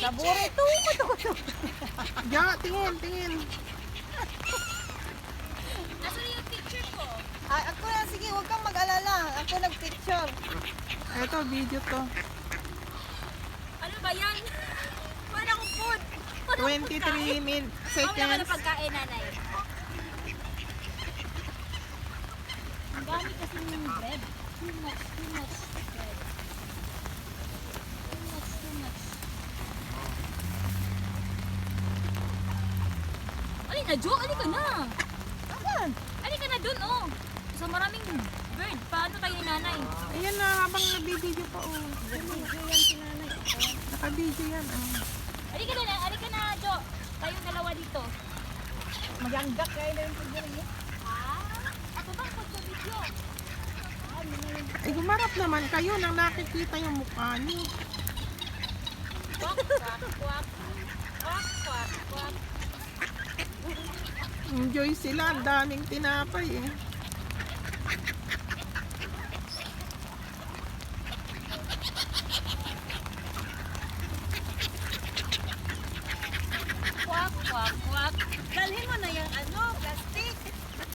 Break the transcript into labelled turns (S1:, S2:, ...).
S1: Paborito ko to.
S2: Ja, tingin.
S3: Nasaan yung picture ko?
S1: Ay, ako na, sige, huwag kang mag-alala. Ako nag-picture.
S2: Ito, video to.
S3: Ano ba yan? Wala akong food.
S2: 23
S3: Wala ka
S2: seconds.
S3: na pagkain, nanay. Ang dami kasi ng bread. Too much bread. Too much. Ali na, Jo! Ali ka na!
S1: Asan?
S3: Ali ka na dun, oh! Sa maraming bird. Paano tayo ni nanay?
S2: Ayan na, habang nabibideo pa, oh.
S1: Video yan si nanay.
S2: Nakabideo yan, oh.
S3: Ali ka na, Jo! Tayong dalawa dito.
S1: Maganggat kayo na yung pagdiri.
S3: Ako ba pagka-video?
S2: Ay, humarap naman kayo nang nakikita yung mukha niyo.
S3: Kwak, kwak, kwak. Kwak, kwak, kwak.
S2: Enjoy sila, ang daming tinapay, eh.